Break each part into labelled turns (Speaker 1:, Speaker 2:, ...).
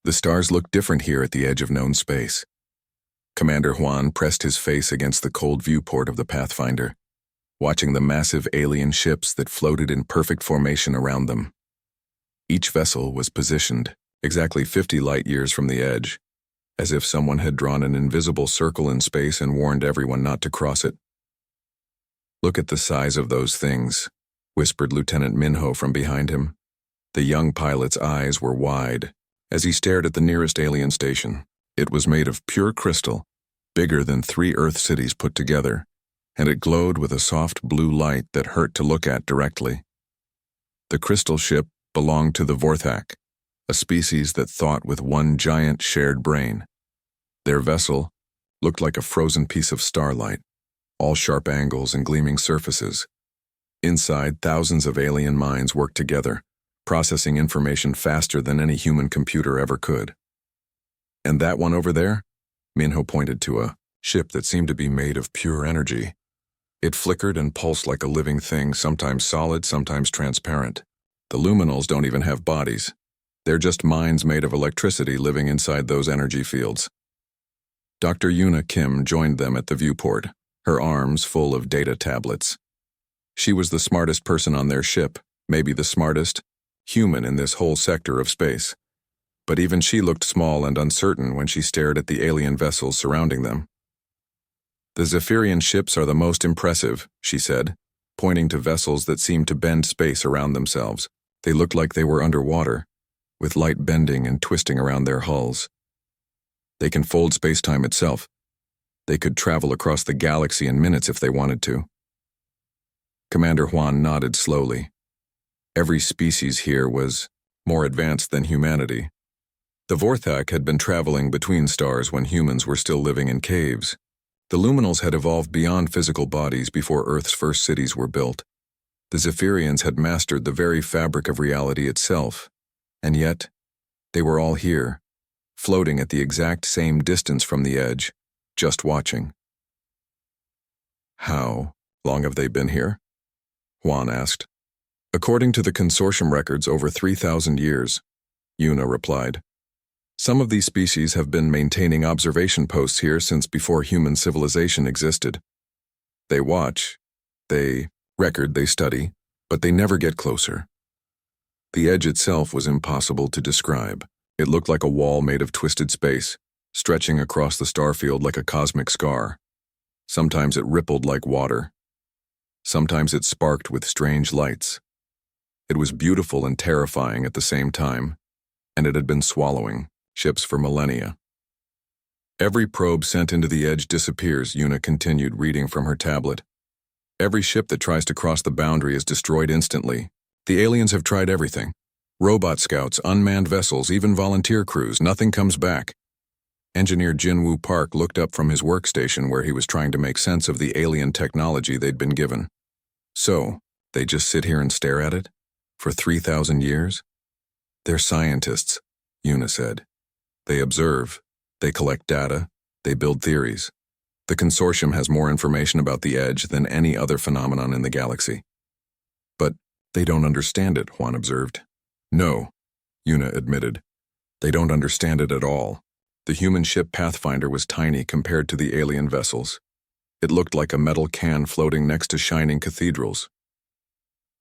Speaker 1: The stars looked different here at the edge of known space. Commander Juan pressed his face against the cold viewport of the Pathfinder, watching the massive alien ships that floated in perfect formation around them. Each vessel was positioned exactly 50 light-years from the edge, as if someone had drawn an invisible circle in space and warned everyone not to cross it. "Look at the size of those things," whispered Lieutenant Minho from behind him. The young pilot's eyes were wide as he stared at the nearest alien station. It was made of pure crystal, bigger than 3 Earth cities put together, and it glowed with a soft blue light that hurt to look at directly. The crystal ship belonged to the Vorthak, a species that thought with one giant shared brain. Their vessel looked like a frozen piece of starlight, all sharp angles and gleaming surfaces. Inside, thousands of alien minds worked together, processing information faster than any human computer ever could. "And that one over there?" Minho pointed to a ship that seemed to be made of pure energy. It flickered and pulsed like a living thing, sometimes solid, sometimes transparent. "The luminals don't even have bodies. They're just minds made of electricity living inside those energy fields." Dr. Yuna Kim joined them at the viewport, her arms full of data tablets. She was the smartest person on their ship, maybe the smartest human in this whole sector of space. But even she looked small and uncertain when she stared at the alien vessels surrounding them. "The Zephyrian ships are the most impressive," she said, pointing to vessels that seemed to bend space around themselves. They looked like they were underwater, with light bending and twisting around their hulls. "They can fold space-time itself. They could travel across the galaxy in minutes if they wanted to." Commander Juan nodded slowly. Every species here was more advanced than humanity. The Vorthak had been traveling between stars when humans were still living in caves. The luminals had evolved beyond physical bodies before Earth's first cities were built. The Zephyrians had mastered the very fabric of reality itself, and yet they were all here, floating at the exact same distance from the edge, just watching. "How long have they been here?" Juan asked. "According to the consortium records, over 3,000 years, Yuna replied. "Some of these species have been maintaining observation posts here since before human civilization existed. They watch, they record, they study, but they never get closer." The edge itself was impossible to describe. It looked like a wall made of twisted space, stretching across the starfield like a cosmic scar. Sometimes it rippled like water. Sometimes it sparked with strange lights. It was beautiful and terrifying at the same time, and it had been swallowing ships for millennia. "Every probe sent into the edge disappears," Yuna continued, reading from her tablet. "Every ship that tries to cross the boundary is destroyed instantly. The aliens have tried everything. Robot scouts, unmanned vessels, even volunteer crews. Nothing comes back." Engineer Jinwoo Park looked up from his workstation where he was trying to make sense of the alien technology they'd been given. "So, they just sit here and stare at it? For 3,000 years? "They're scientists," Yuna said. "They observe, they collect data, they build theories. The consortium has more information about the edge than any other phenomenon in the galaxy." "But they don't understand it," Juan observed. "No," Yuna admitted. "They don't understand it at all. The human ship Pathfinder was tiny compared to the alien vessels. It looked like a metal can floating next to shining cathedrals.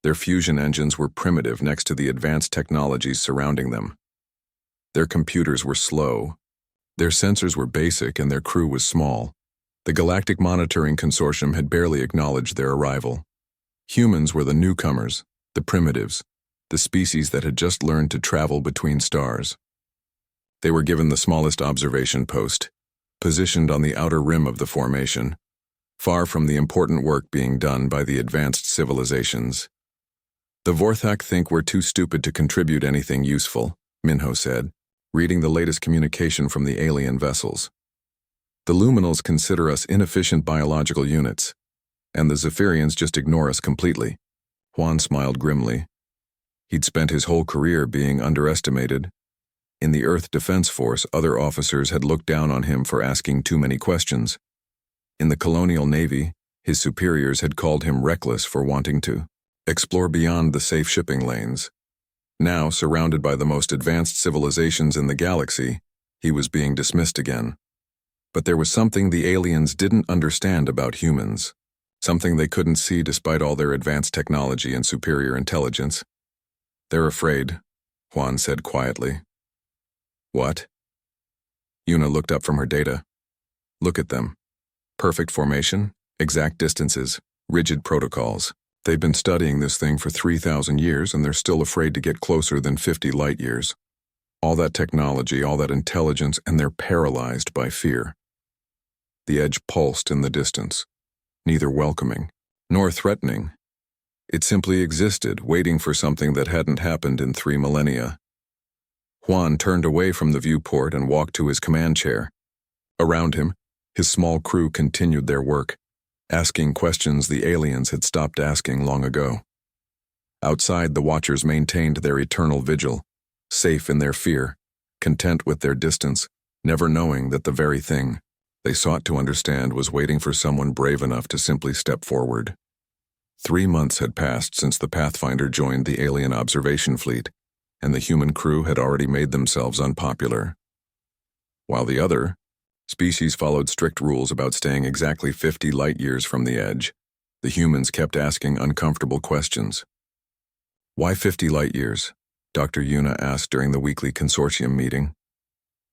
Speaker 1: Their fusion engines were primitive next to the advanced technologies surrounding them. Their computers were slow, their sensors were basic, and their crew was small. The Galactic Monitoring Consortium had barely acknowledged their arrival. Humans were the newcomers, the primitives, the species that had just learned to travel between stars. They were given the smallest observation post, positioned on the outer rim of the formation, far from the important work being done by the advanced civilizations. "The Vorthak think we're too stupid to contribute anything useful," Minho said, reading the latest communication from the alien vessels. "The luminals consider us inefficient biological units, and the Zephyrians just ignore us completely." Juan smiled grimly. He'd spent his whole career being underestimated. In the Earth Defense Force, other officers had looked down on him for asking too many questions. In the Colonial Navy, his superiors had called him reckless for wanting to explore beyond the safe shipping lanes. Now, surrounded by the most advanced civilizations in the galaxy, he was being dismissed again. But there was something the aliens didn't understand about humans, something they couldn't see despite all their advanced technology and superior intelligence. "They're afraid," Juan said quietly. "What?" Yuna looked up from her data. "Look at them. Perfect formation, exact distances, rigid protocols. They've been studying this thing for 3,000 years and they're still afraid to get closer than 50 light years. All that technology, all that intelligence, and they're paralyzed by fear." The edge pulsed in the distance, neither welcoming nor threatening. It simply existed, waiting for something that hadn't happened in 3 millennia. Juan turned away from the viewport and walked to his command chair. Around him, his small crew continued their work, asking questions the aliens had stopped asking long ago. Outside, the Watchers maintained their eternal vigil, safe in their fear, content with their distance, never knowing that the very thing they sought to understand was waiting for someone brave enough to simply step forward. 3 months had passed since the Pathfinder joined the alien observation fleet, and the human crew had already made themselves unpopular. While the other species followed strict rules about staying exactly 50 light years from the edge, the humans kept asking uncomfortable questions. "Why 50 light years?" Dr. Yuna asked during the weekly consortium meeting.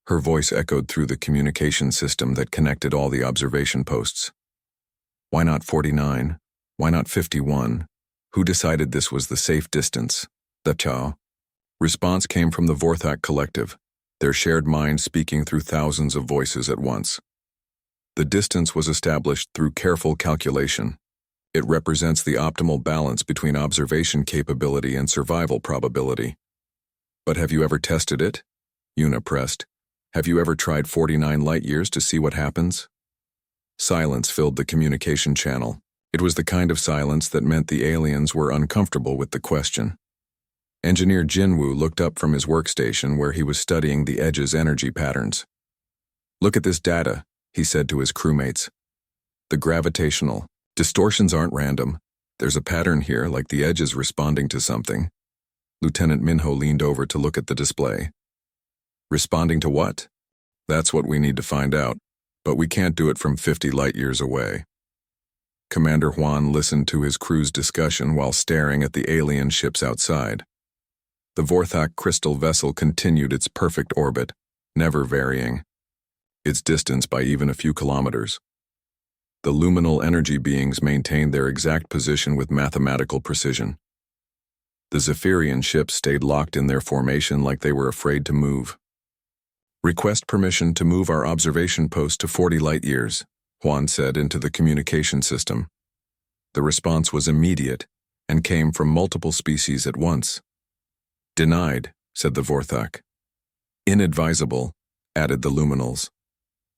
Speaker 1: Her voice echoed through the communication system that connected all the observation posts. "Why not 49? Why not 51? Who decided this was the safe distance?" The Chao. Response came from the Vorthak Collective, their shared mind speaking through thousands of voices at once. The distance was established through careful calculation. It represents the optimal balance between observation capability and survival probability. "But have you ever tested it?" Yuna pressed. "Have you ever tried 49 light years to see what happens?" Silence filled the communication channel. It was the kind of silence that meant the aliens were uncomfortable with the question. Engineer Jinwoo looked up from his workstation where he was studying the edge's energy patterns. "Look at this data," he said to his crewmates. "The gravitational distortions aren't random. There's a pattern here, like the edge is responding to something." Lieutenant Minho leaned over to look at the display. "Responding to what?" "That's what we need to find out, but we can't do it from 50 light years away." Commander Juan listened to his crew's discussion while staring at the alien ships outside. The Vorthak crystal vessel continued its perfect orbit, never varying, its distance by even a few kilometers. The luminal energy beings maintained their exact position with mathematical precision. The Zephyrian ships stayed locked in their formation like they were afraid to move. "Request permission to move our observation post to 40 light years," Juan said into the communication system. The response was immediate and came from multiple species at once. "Denied," said the Vorthak. "Inadvisable," added the Luminals.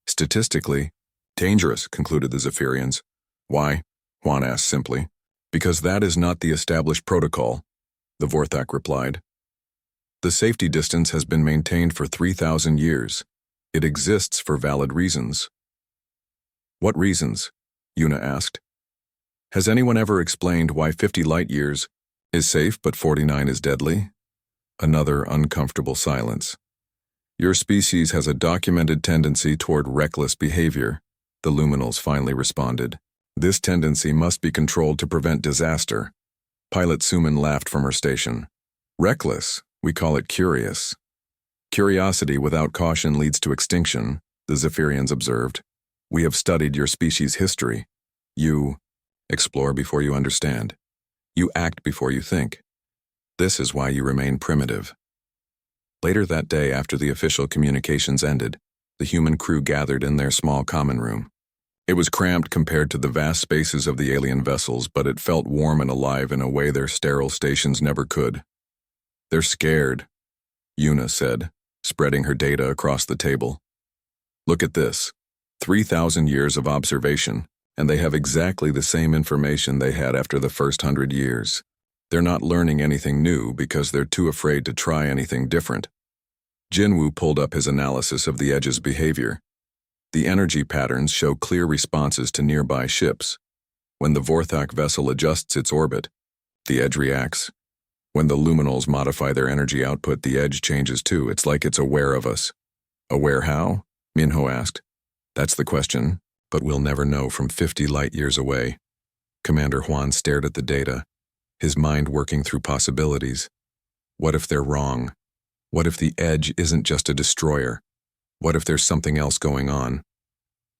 Speaker 1: "Statistically, dangerous," concluded the Zephyrians. "Why?" Juan asked simply. "Because that is not the established protocol," the Vorthak replied. "The safety distance has been maintained for 3,000 years. It exists for valid reasons." "What reasons?" Yuna asked. "Has anyone ever explained why 50 light years is safe but 49 is deadly?" Another uncomfortable silence. "Your species has a documented tendency toward reckless behavior," the Luminals finally responded. "This tendency must be controlled to prevent disaster." Pilot Suman laughed from her station. "Reckless? We call it curious." "Curiosity without caution leads to extinction," the Zephyrians observed. "We have studied your species' history. You explore before you understand. You act before you think. This is why you remain primitive." Later that day, after the official communications ended, the human crew gathered in their small common room. It was cramped compared to the vast spaces of the alien vessels, but it felt warm and alive in a way their sterile stations never could. "They're scared," Yuna said, spreading her data across the table. "Look at this. 3,000 years of observation, and they have exactly the same information they had after the first 100 years. They're not learning anything new because they're too afraid to try anything different." Jinwoo pulled up his analysis of the edge's behavior. The energy patterns show clear responses to nearby ships. When the Vorthak vessel adjusts its orbit, the edge reacts. When the luminals modify their energy output, the edge changes too. It's like it's aware of us. Aware how? Minho asked. That's the question, but we'll never know from 50 light years away. Commander Juan stared at the data, his mind working through possibilities. What if they're wrong? What if the edge isn't just a destroyer? What if there's something else going on?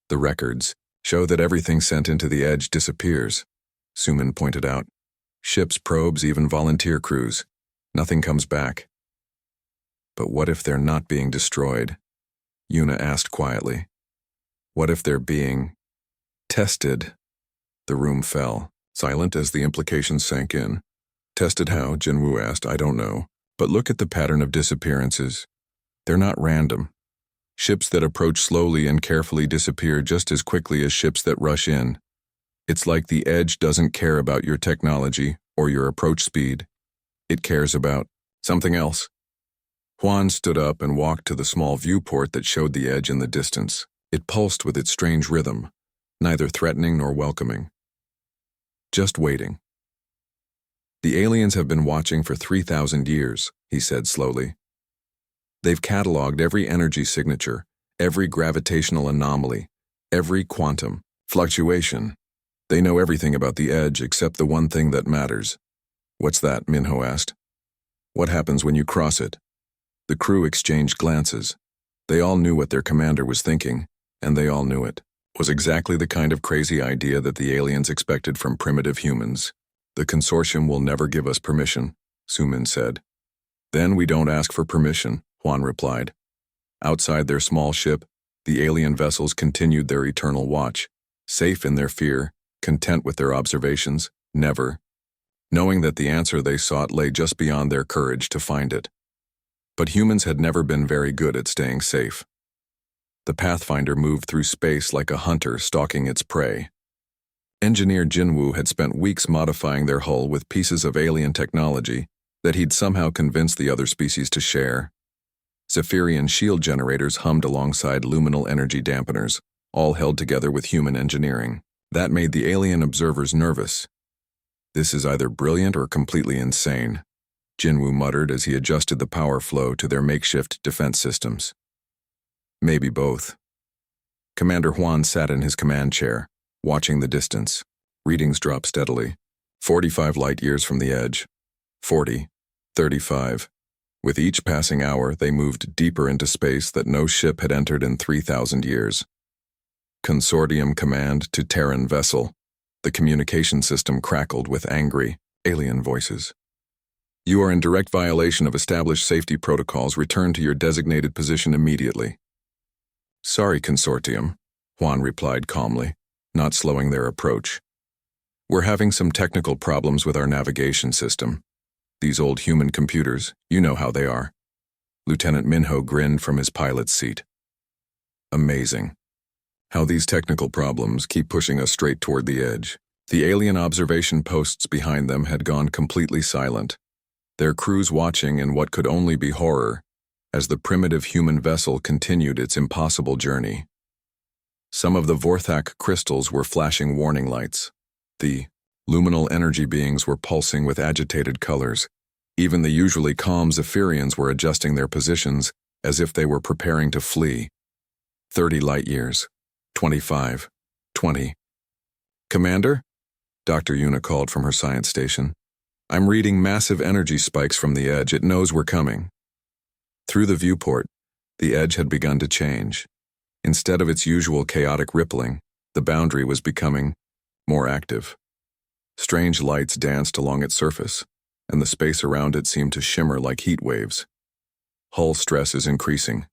Speaker 1: The records show that everything sent into the edge disappears, Suman pointed out. Ships, probes, even volunteer crews. Nothing comes back. But what if they're not being destroyed? Yuna asked quietly. What if they're being tested? The room fell, silent as the implications sank in. Tested how? Jinwoo asked. I don't know. But look at the pattern of disappearances. They're not random. Ships that approach slowly and carefully disappear just as quickly as ships that rush in. It's like the edge doesn't care about your technology or your approach speed. It cares about something else. Juan stood up and walked to the small viewport that showed the edge in the distance. It pulsed with its strange rhythm, neither threatening nor welcoming. Just waiting. The aliens have been watching for 3,000 years, he said slowly. They've cataloged every energy signature, every gravitational anomaly, every quantum fluctuation. They know everything about the edge except the one thing that matters. What's that? Minho asked. What happens when you cross it? The crew exchanged glances. They all knew what their commander was thinking, and they all knew it. It was exactly the kind of crazy idea that the aliens expected from primitive humans. The consortium will never give us permission, Suman said. Then we don't ask for permission, Juan replied. Outside their small ship, the alien vessels continued their eternal watch, safe in their fear, content with their observations, never, knowing that the answer they sought lay just beyond their courage to find it. But humans had never been very good at staying safe. The Pathfinder moved through space like a hunter stalking its prey. Engineer Jinwoo had spent weeks modifying their hull with pieces of alien technology that he'd somehow convinced the other species to share. Zephyrian shield generators hummed alongside luminal energy dampeners, all held together with human engineering. That made the alien observers nervous. This is either brilliant or completely insane, Jinwoo muttered as he adjusted the power flow to their makeshift defense systems. Maybe both. Commander Juan sat in his command chair, watching the distance. Readings dropped steadily. 45 light years from the edge. 40. 35. With each passing hour, they moved deeper into space that no ship had entered in 3,000 years. Consortium command to Terran vessel. The communication system crackled with angry, alien voices. You are in direct violation of established safety protocols. Return to your designated position immediately. Sorry, Consortium, Juan replied calmly, not slowing their approach. We're having some technical problems with our navigation system. These old human computers, you know how they are. Lieutenant Minho grinned from his pilot's seat. Amazing. How these technical problems keep pushing us straight toward the edge. The alien observation posts behind them had gone completely silent, their crews watching in what could only be horror as the primitive human vessel continued its impossible journey. Some of the Vorthak crystals were flashing warning lights. The luminal energy beings were pulsing with agitated colors. Even the usually calm Zephyrians were adjusting their positions as if they were preparing to flee. 30 light years. 25. 20. Commander? Dr. Yuna called from her science station. I'm reading massive energy spikes from the edge. It knows we're coming. Through the viewport, the edge had begun to change. Instead of its usual chaotic rippling, the boundary was becoming more active. Strange lights danced along its surface, and the space around it seemed to shimmer like heat waves. Hull stress is increasing,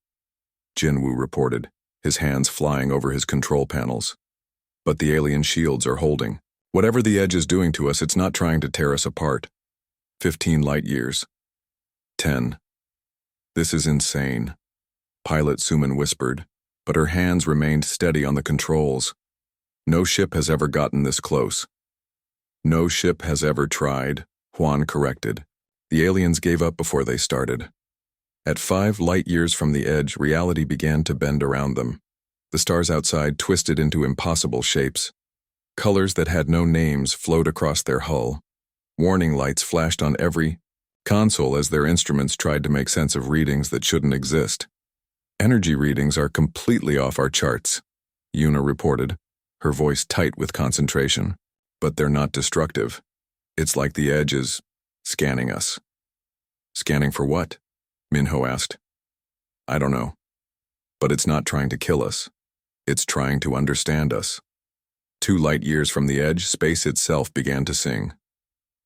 Speaker 1: Jinwoo reported, his hands flying over his control panels. But the alien shields are holding. Whatever the edge is doing to us, it's not trying to tear us apart. 15 light years. 10. This is insane, Pilot Suman whispered, but her hands remained steady on the controls. No ship has ever gotten this close. No ship has ever tried, Juan corrected. The aliens gave up before they started. At 5 light years from the edge, reality began to bend around them. The stars outside twisted into impossible shapes. Colors that had no names flowed across their hull. Warning lights flashed on every console as their instruments tried to make sense of readings that shouldn't exist. Energy readings are completely off our charts, Yuna reported, her voice tight with concentration. But they're not destructive. It's like the Edge is scanning us. Scanning for what? Minho asked. I don't know. But it's not trying to kill us. It's trying to understand us. 2 light years from the Edge, space itself began to sing.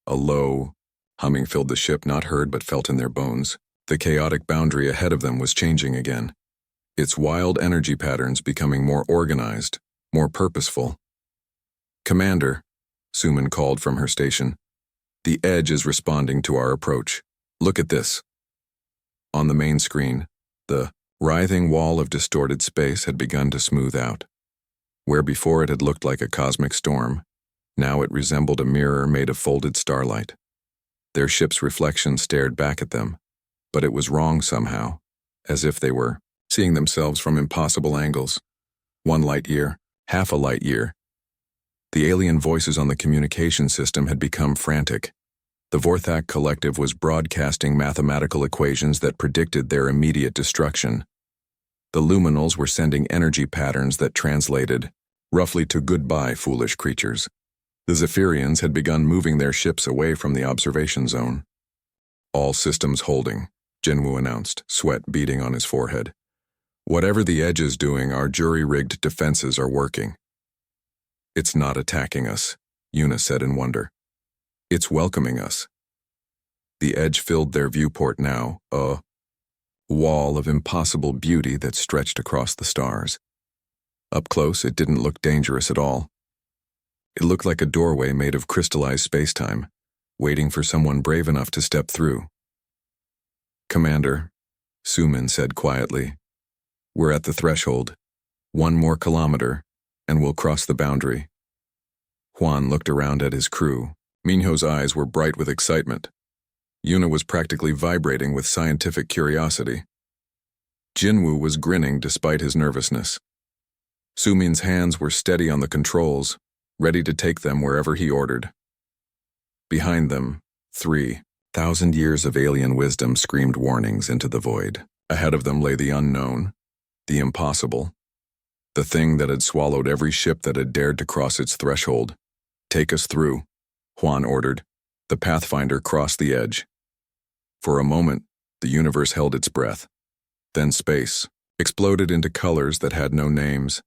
Speaker 1: A low humming filled the ship, not heard but felt in their bones. The chaotic boundary ahead of them was changing again. Its wild energy patterns becoming more organized, more purposeful. Commander, Suman called from her station. The Edge is responding to our approach. Look at this. On the main screen, the writhing wall of distorted space had begun to smooth out. Where before it had looked like a cosmic storm, now it resembled a mirror made of folded starlight. Their ship's reflection stared back at them, but it was wrong somehow, as if they were seeing themselves from impossible angles. 1 light year, half a light year. The alien voices on the communication system had become frantic. The Vorthak Collective was broadcasting mathematical equations that predicted their immediate destruction. The luminals were sending energy patterns that translated roughly to goodbye, foolish creatures. The Zephyrians had begun moving their ships away from the observation zone. All systems holding, Jinwoo announced, sweat beading on his forehead. Whatever the Edge is doing, our jury-rigged defenses are working. It's not attacking us, Yuna said in wonder. It's welcoming us. The Edge filled their viewport now, a wall of impossible beauty that stretched across the stars. Up close, it didn't look dangerous at all. It looked like a doorway made of crystallized spacetime, waiting for someone brave enough to step through. Commander, Suman said quietly, we're at the threshold. 1 more kilometer, and we'll cross the boundary. Juan looked around at his crew. Minho's eyes were bright with excitement. Yuna was practically vibrating with scientific curiosity. Jinwoo was grinning despite his nervousness. Sumin's hands were steady on the controls, ready to take them wherever he ordered. Behind them, 3,000 years of alien wisdom screamed warnings into the void. Ahead of them lay the unknown, the impossible, the thing that had swallowed every ship that had dared to cross its threshold. Take us through, Juan ordered. The Pathfinder crossed the Edge. For a moment, the universe held its breath. Then space exploded into colors that had no names,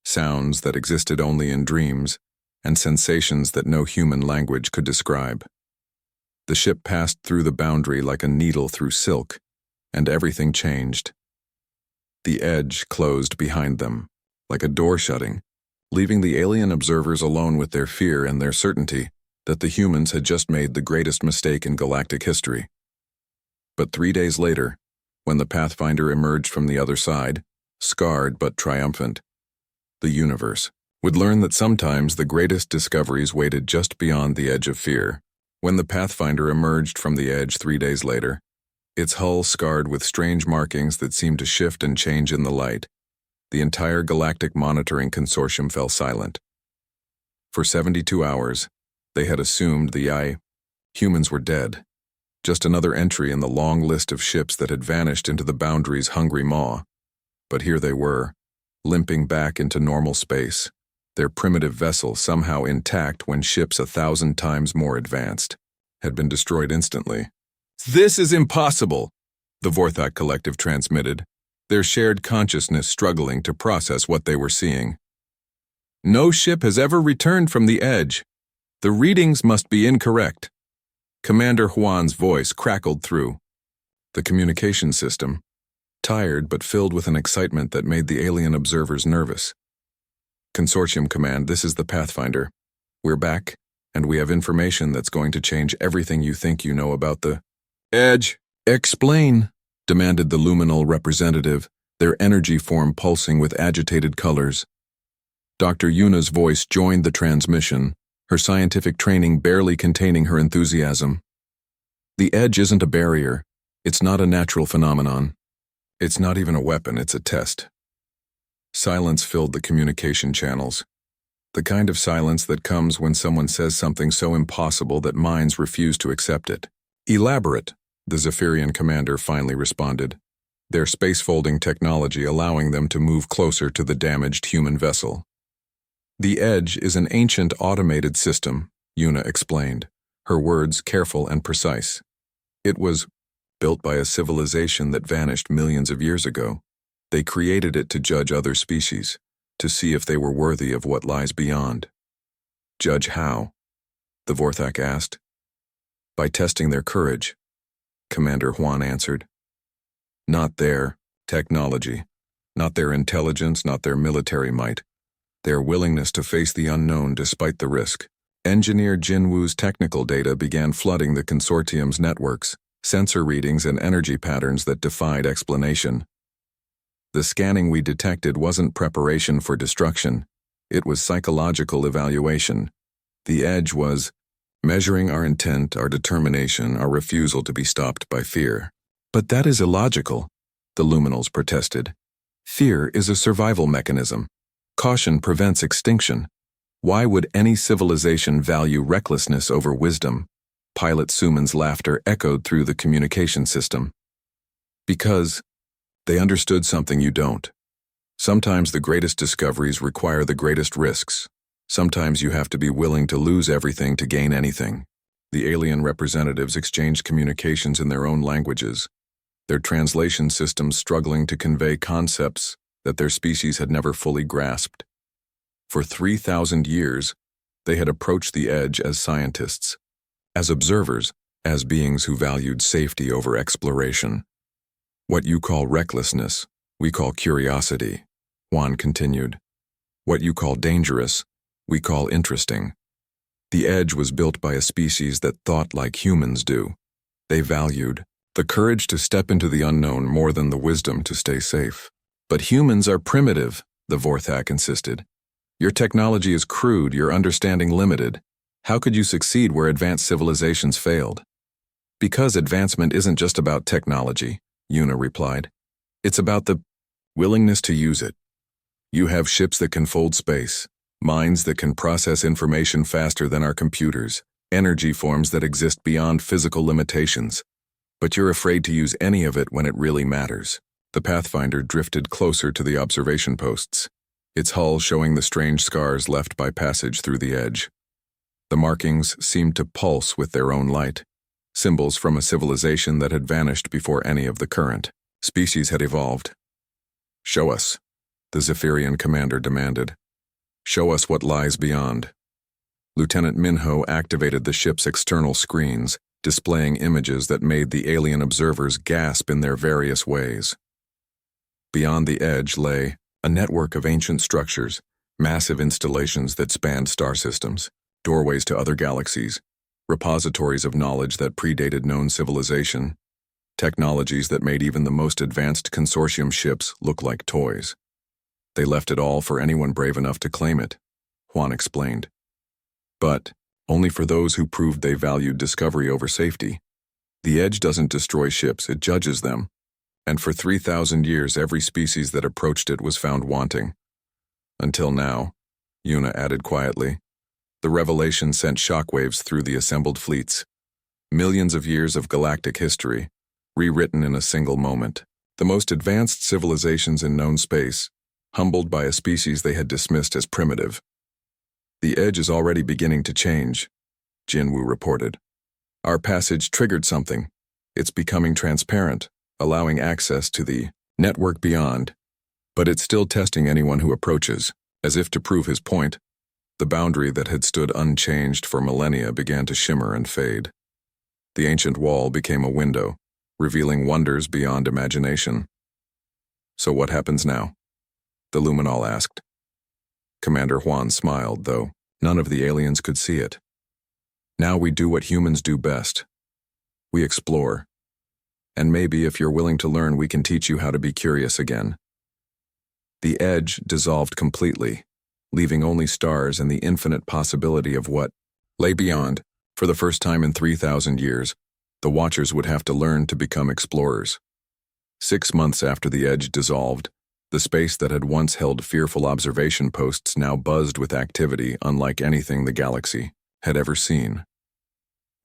Speaker 1: sounds that existed only in dreams, and sensations that no human language could describe. The ship passed through the boundary like a needle through silk, and everything changed. The Edge closed behind them, like a door shutting, leaving the alien observers alone with their fear and their certainty that the humans had just made the greatest mistake in galactic history. But 3 days later, when the Pathfinder emerged from the other side, scarred but triumphant, the universe would learn that sometimes the greatest discoveries waited just beyond the edge of fear. When the Pathfinder emerged from the Edge 3 days later, its hull scarred with strange markings that seemed to shift and change in the light, the entire Galactic Monitoring Consortium fell silent. For 72 hours, they had assumed the humans were dead, just another entry in the long list of ships that had vanished into the boundary's hungry maw. But here they were, limping back into normal space, their primitive vessel somehow intact when ships 1,000 times more advanced had been destroyed instantly. This is impossible, the Vorthak Collective transmitted, their shared consciousness struggling to process what they were seeing. No ship has ever returned from the Edge. The readings must be incorrect. Commander Juan's voice crackled through. The communication system, tired but filled with an excitement that made the alien observers nervous. Consortium Command, this is the Pathfinder. We're back, and we have information that's going to change everything you think you know about the Edge. Explain, demanded the luminal representative, their energy form pulsing with agitated colors. Dr. Yuna's voice joined the transmission, her scientific training barely containing her enthusiasm. The Edge isn't a barrier. It's not a natural phenomenon. It's not even a weapon, it's a test. Silence filled the communication channels. The kind of silence that comes when someone says something so impossible that minds refuse to accept it. Elaborate, the Zephyrian commander finally responded, their space-folding technology allowing them to move closer to the damaged human vessel. The Edge is an ancient automated system, Yuna explained, her words careful and precise. It was built by a civilization that vanished millions of years ago. They created it to judge other species, to see if they were worthy of what lies beyond. Judge how? The Vorthak asked. By testing their courage, Commander Juan answered. Not their technology, not their intelligence, not their military might. Their willingness to face the unknown despite the risk. Engineer Jinwu's technical data began flooding the consortium's networks, sensor readings and energy patterns that defied explanation. The scanning we detected wasn't preparation for destruction. It was psychological evaluation. The Edge was measuring our intent, our determination, our refusal to be stopped by fear. But that is illogical, the Luminals protested. Fear is a survival mechanism. Caution prevents extinction. Why would any civilization value recklessness over wisdom? Pilot Suman's laughter echoed through the communication system. Because they understood something you don't. Sometimes the greatest discoveries require the greatest risks. Sometimes you have to be willing to lose everything to gain anything. The alien representatives exchanged communications in their own languages, their translation systems struggling to convey concepts that their species had never fully grasped. For 3,000 years, they had approached the Edge as scientists, as observers, as beings who valued safety over exploration. What you call recklessness, we call curiosity, Juan continued. What you call dangerous, we call interesting. The Edge was built by a species that thought like humans do. They valued the courage to step into the unknown more than the wisdom to stay safe. But humans are primitive, the Vorthak insisted. Your technology is crude, your understanding limited. How could you succeed where advanced civilizations failed? Because advancement isn't just about technology, Yuna replied. It's about the willingness to use it. You have ships that can fold space, minds that can process information faster than our computers, energy forms that exist beyond physical limitations. But you're afraid to use any of it when it really matters. The Pathfinder drifted closer to the observation posts, its hull showing the strange scars left by passage through the Edge. The markings seemed to pulse with their own light, symbols from a civilization that had vanished before any of the current species had evolved. Show us, the Zephyrian commander demanded. Show us what lies beyond. Lieutenant Minho activated the ship's external screens, displaying images that made the alien observers gasp in their various ways. Beyond the Edge lay a network of ancient structures, massive installations that spanned star systems, doorways to other galaxies, repositories of knowledge that predated known civilization, technologies that made even the most advanced consortium ships look like toys. They left it all for anyone brave enough to claim it, Juan explained. But only for those who proved they valued discovery over safety. The Edge doesn't destroy ships, it judges them. And for 3,000 years every species that approached it was found wanting. Until now, Yuna added quietly, the revelation sent shockwaves through the assembled fleets. Millions of years of galactic history, rewritten in a single moment. The most advanced civilizations in known space, humbled by a species they had dismissed as primitive. The Edge is already beginning to change, Jinwu reported. Our passage triggered something. It's becoming transparent, allowing access to the network beyond. But it's still testing anyone who approaches, as if to prove his point. The boundary that had stood unchanged for millennia began to shimmer and fade. The ancient wall became a window, revealing wonders beyond imagination. So what happens now? The Luminal asked. Commander Juan smiled, though none of the aliens could see it. Now we do what humans do best. We explore. And maybe if you're willing to learn, we can teach you how to be curious again. The Edge dissolved completely, leaving only stars and the infinite possibility of what lay beyond. For the first time in 3,000 years, the Watchers would have to learn to become explorers. 6 months after the Edge dissolved, the space that had once held fearful observation posts now buzzed with activity unlike anything the galaxy had ever seen.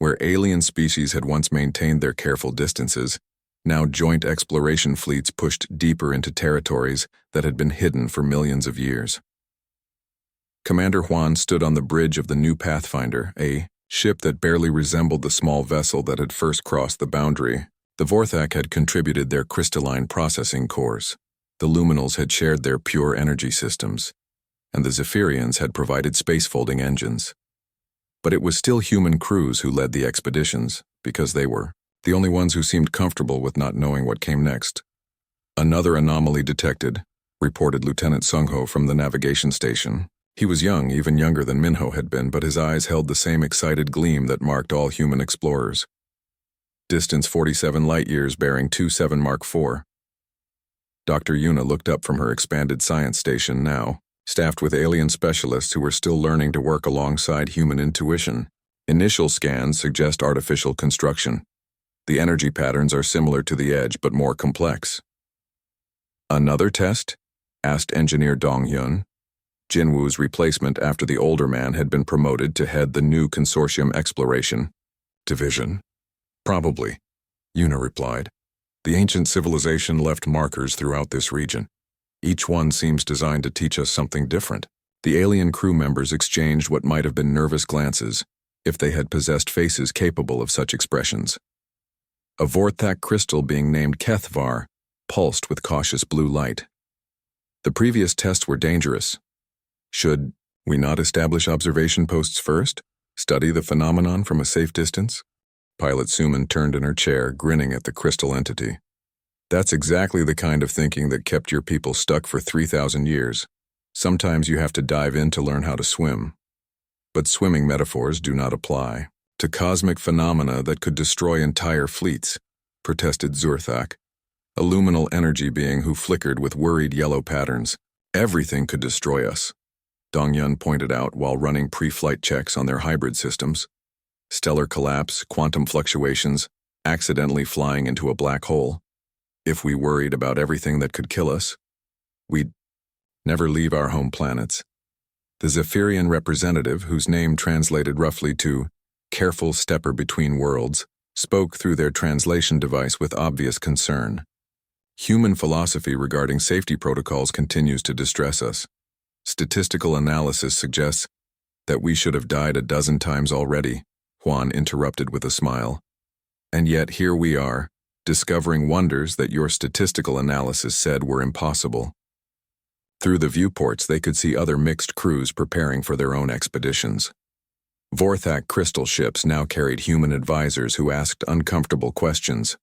Speaker 1: Where alien species had once maintained their careful distances, now joint exploration fleets pushed deeper into territories that had been hidden for millions of years. Commander Juan stood on the bridge of the new Pathfinder, a ship that barely resembled the small vessel that had first crossed the boundary. The Vorthak had contributed their crystalline processing cores, the Luminals had shared their pure energy systems, and the Zephyrians had provided space-folding engines. But it was still human crews who led the expeditions, because they were the only ones who seemed comfortable with not knowing what came next. Another anomaly detected, reported Lieutenant Sungho from the navigation station. He was young, even younger than Minho had been, but his eyes held the same excited gleam that marked all human explorers. Distance 47 light-years bearing 27 Mark IV. Dr. Yuna looked up from her expanded science station now, staffed with alien specialists who were still learning to work alongside human intuition. Initial scans suggest artificial construction. The energy patterns are similar to the Edge, but more complex. Another test? Asked Engineer Dong Yun. Jinwoo's replacement after the older man had been promoted to head the new Consortium Exploration Division. Probably, Yuna replied. The ancient civilization left markers throughout this region. Each one seems designed to teach us something different. The alien crew members exchanged what might have been nervous glances, if they had possessed faces capable of such expressions. A Vorthak crystal being named Kethvar pulsed with cautious blue light. The previous tests were dangerous. Should we not establish observation posts first? Study the phenomenon from a safe distance? Pilot Suman turned in her chair, grinning at the crystal entity. That's exactly the kind of thinking that kept your people stuck for 3,000 years. Sometimes you have to dive in to learn how to swim. But swimming metaphors do not apply to cosmic phenomena that could destroy entire fleets, protested Zurthak, a luminal energy being who flickered with worried yellow patterns. Everything could destroy us, Dongyun pointed out while running pre-flight checks on their hybrid systems. Stellar collapse, quantum fluctuations, accidentally flying into a black hole. If we worried about everything that could kill us, we'd never leave our home planets. The Zephyrian representative, whose name translated roughly to careful stepper between worlds, spoke through their translation device with obvious concern. Human philosophy regarding safety protocols continues to distress us. Statistical analysis suggests that we should have died a dozen times already, Juan interrupted with a smile. And yet here we are, discovering wonders that your statistical analysis said were impossible. Through the viewports, they could see other mixed crews preparing for their own expeditions. Vorthak crystal ships now carried human advisors who asked uncomfortable questions.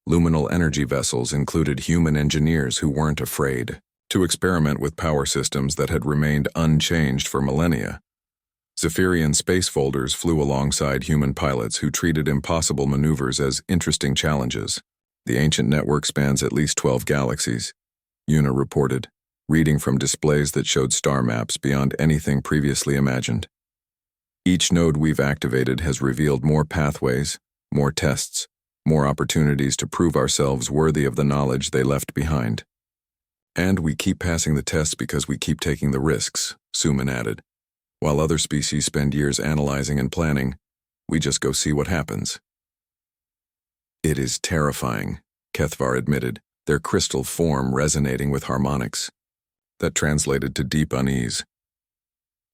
Speaker 1: Luminal energy vessels included human engineers who weren't afraid to experiment with power systems that had remained unchanged for millennia. Zephyrian space folders flew alongside human pilots who treated impossible maneuvers as interesting challenges. The ancient network spans at least 12 galaxies, Yuna reported, reading from displays that showed star maps beyond anything previously imagined. Each node we've activated has revealed more pathways, more tests, more opportunities to prove ourselves worthy of the knowledge they left behind. And we keep passing the tests because we keep taking the risks, Suman added. While other species spend years analyzing and planning, we just go see what happens. It is terrifying, Kethvar admitted, their crystal form resonating with harmonics. That translated to deep unease.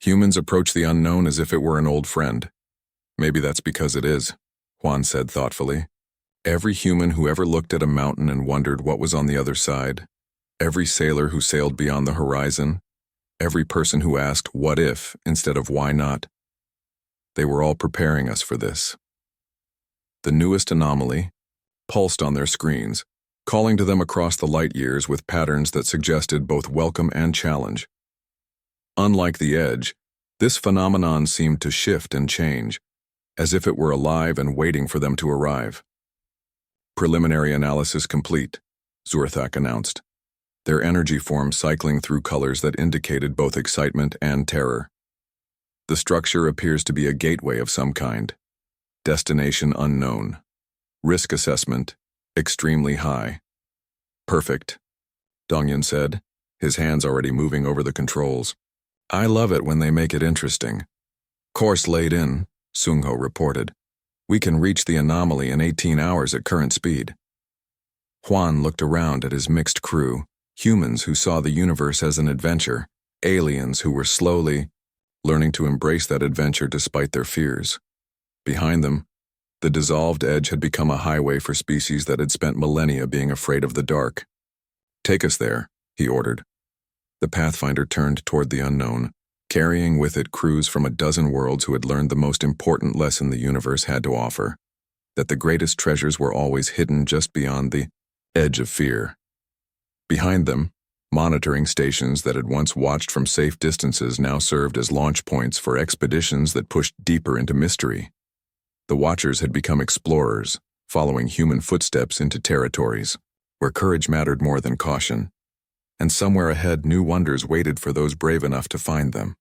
Speaker 1: Humans approach the unknown as if it were an old friend. Maybe that's because it is, Juan said thoughtfully. Every human who ever looked at a mountain and wondered what was on the other side, every sailor who sailed beyond the horizon, every person who asked what if instead of why not, they were all preparing us for this. The newest anomaly pulsed on their screens, calling to them across the light years with patterns that suggested both welcome and challenge. Unlike the Edge, this phenomenon seemed to shift and change, as if it were alive and waiting for them to arrive. Preliminary analysis complete, Zurthak announced, their energy form cycling through colors that indicated both excitement and terror. The structure appears to be a gateway of some kind. Destination unknown. Risk assessment, extremely high. Perfect, Dongyun said, his hands already moving over the controls. I love it when they make it interesting. Course laid in, Sungho reported. We can reach the anomaly in 18 hours at current speed. Juan looked around at his mixed crew, humans who saw the universe as an adventure, aliens who were slowly learning to embrace that adventure despite their fears. Behind them, the dissolved edge had become a highway for species that had spent millennia being afraid of the dark. "Take us there," he ordered. The Pathfinder turned toward the unknown, carrying with it crews from a dozen worlds who had learned the most important lesson the universe had to offer, that the greatest treasures were always hidden just beyond the edge of fear. Behind them, monitoring stations that had once watched from safe distances now served as launch points for expeditions that pushed deeper into mystery. The Watchers had become explorers, following human footsteps into territories where courage mattered more than caution. And somewhere ahead, new wonders waited for those brave enough to find them.